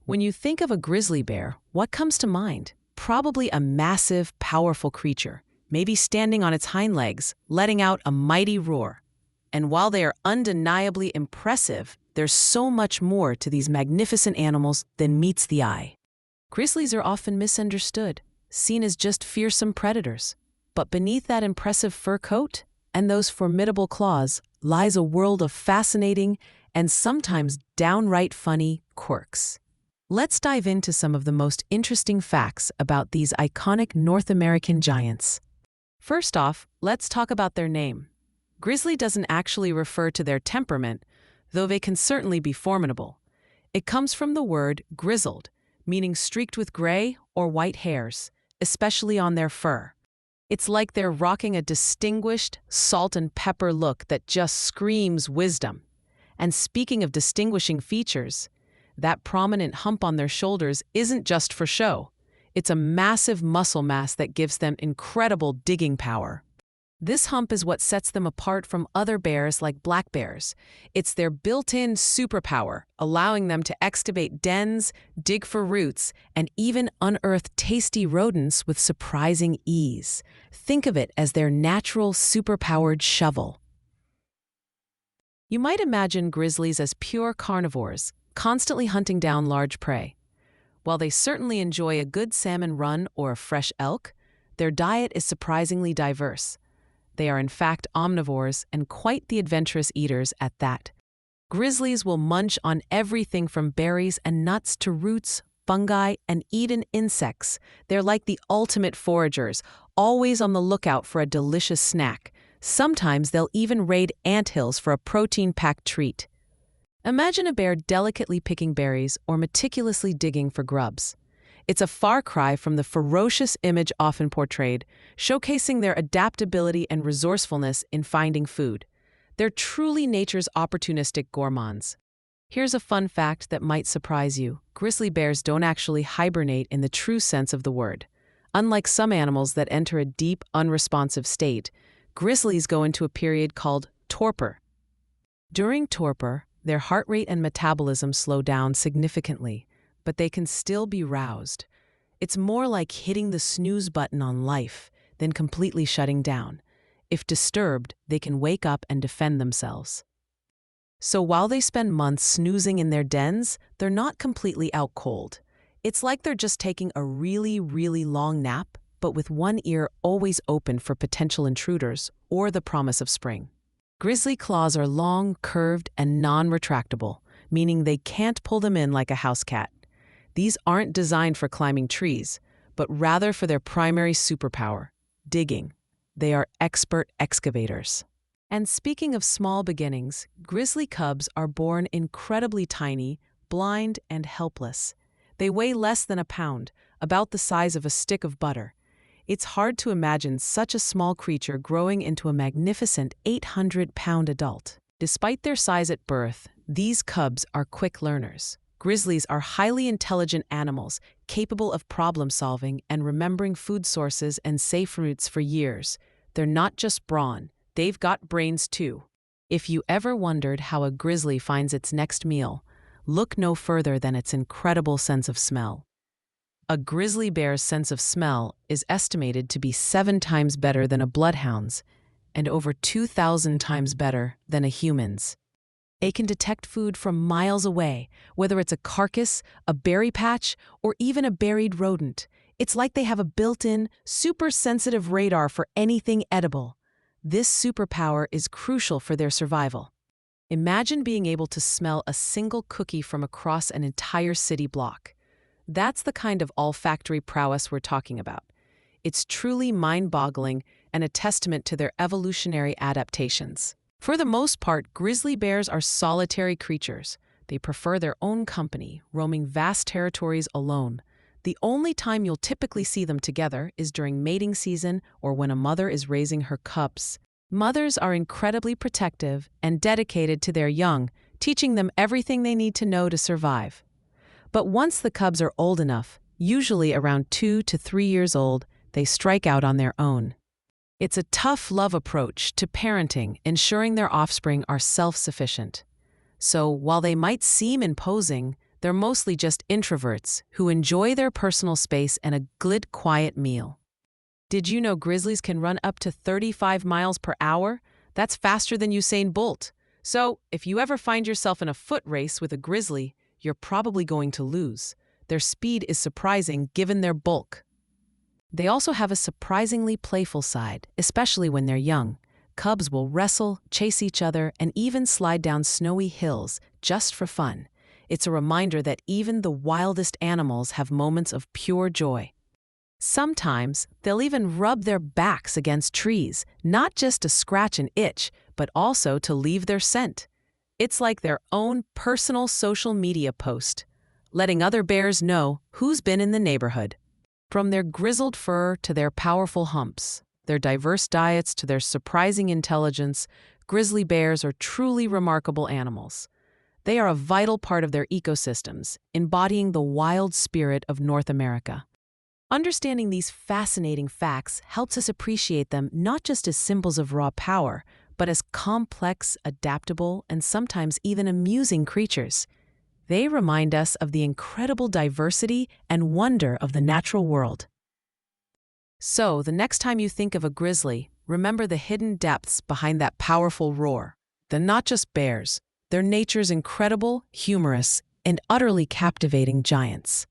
When you think of a grizzly bear, what comes to mind? Probably a massive, powerful creature, maybe standing on its hind legs, letting out a mighty roar. And while they are undeniably impressive, there's so much more to these magnificent animals than meets the eye. Grizzlies are often misunderstood, seen as just fearsome predators. But beneath that impressive fur coat and those formidable claws lies a world of fascinating and sometimes downright funny quirks. Let's dive into some of the most interesting facts about these iconic North American giants. First off, let's talk about their name. Grizzly doesn't actually refer to their temperament, though they can certainly be formidable. It comes from the word grizzled, meaning streaked with gray or white hairs, especially on their fur. It's like they're rocking a distinguished salt and pepper look that just screams wisdom. And speaking of distinguishing features, that prominent hump on their shoulders isn't just for show. It's a massive muscle mass that gives them incredible digging power. This hump is what sets them apart from other bears like black bears. It's their built-in superpower, allowing them to excavate dens, dig for roots, and even unearth tasty rodents with surprising ease. Think of it as their natural superpowered shovel. You might imagine grizzlies as pure carnivores, constantly hunting down large prey. While they certainly enjoy a good salmon run or a fresh elk, their diet is surprisingly diverse. They are in fact omnivores and quite the adventurous eaters at that. Grizzlies will munch on everything from berries and nuts to roots, fungi, and even insects. They're like the ultimate foragers, always on the lookout for a delicious snack. Sometimes they'll even raid anthills for a protein-packed treat. Imagine a bear delicately picking berries or meticulously digging for grubs. It's a far cry from the ferocious image often portrayed, showcasing their adaptability and resourcefulness in finding food. They're truly nature's opportunistic gourmands. Here's a fun fact that might surprise you. Grizzly bears don't actually hibernate in the true sense of the word. Unlike some animals that enter a deep, unresponsive state, grizzlies go into a period called torpor. During torpor, their heart rate and metabolism slow down significantly, but they can still be roused. It's more like hitting the snooze button on life than completely shutting down. If disturbed, they can wake up and defend themselves. So while they spend months snoozing in their dens, they're not completely out cold. It's like they're just taking a really, really long nap, but with one ear always open for potential intruders or the promise of spring. Grizzly claws are long, curved, and non-retractable, meaning they can't pull them in like a house cat. These aren't designed for climbing trees, but rather for their primary superpower, digging. They are expert excavators. And speaking of small beginnings, grizzly cubs are born incredibly tiny, blind, and helpless. They weigh less than a pound, about the size of a stick of butter. It's hard to imagine such a small creature growing into a magnificent 800-pound adult. Despite their size at birth, these cubs are quick learners. Grizzlies are highly intelligent animals, capable of problem-solving and remembering food sources and safe routes for years. They're not just brawn, they've got brains too. If you ever wondered how a grizzly finds its next meal, look no further than its incredible sense of smell. A grizzly bear's sense of smell is estimated to be 7 times better than a bloodhound's and over 2,000 times better than a human's. It can detect food from miles away, whether it's a carcass, a berry patch, or even a buried rodent. It's like they have a built-in, super-sensitive radar for anything edible. This superpower is crucial for their survival. Imagine being able to smell a single cookie from across an entire city block. That's the kind of olfactory prowess we're talking about. It's truly mind-boggling and a testament to their evolutionary adaptations. For the most part, grizzly bears are solitary creatures. They prefer their own company, roaming vast territories alone. The only time you'll typically see them together is during mating season or when a mother is raising her cubs. Mothers are incredibly protective and dedicated to their young, teaching them everything they need to know to survive. But once the cubs are old enough, usually around 2 to 3 years old, they strike out on their own. It's a tough love approach to parenting, ensuring their offspring are self-sufficient. So while they might seem imposing, They're mostly just introverts who enjoy their personal space and a good, quiet meal. Did you know grizzlies can run up to 35 miles per hour? That's faster than Usain Bolt. So, if you ever find yourself in a foot race with a grizzly, you're probably going to lose. Their speed is surprising given their bulk. They also have a surprisingly playful side, especially when they're young. Cubs will wrestle, chase each other, and even slide down snowy hills just for fun. It's a reminder that even the wildest animals have moments of pure joy. Sometimes, they'll even rub their backs against trees, not just to scratch and itch, but also to leave their scent. It's like their own personal social media post, letting other bears know who's been in the neighborhood. From their grizzled fur to their powerful humps, their diverse diets to their surprising intelligence, grizzly bears are truly remarkable animals. They are a vital part of their ecosystems, embodying the wild spirit of North America. Understanding these fascinating facts helps us appreciate them not just as symbols of raw power, but as complex, adaptable, and sometimes even amusing creatures. They remind us of the incredible diversity and wonder of the natural world. So, the next time you think of a grizzly, remember the hidden depths behind that powerful roar. They're not just bears, they're nature's incredible, humorous, and utterly captivating giants.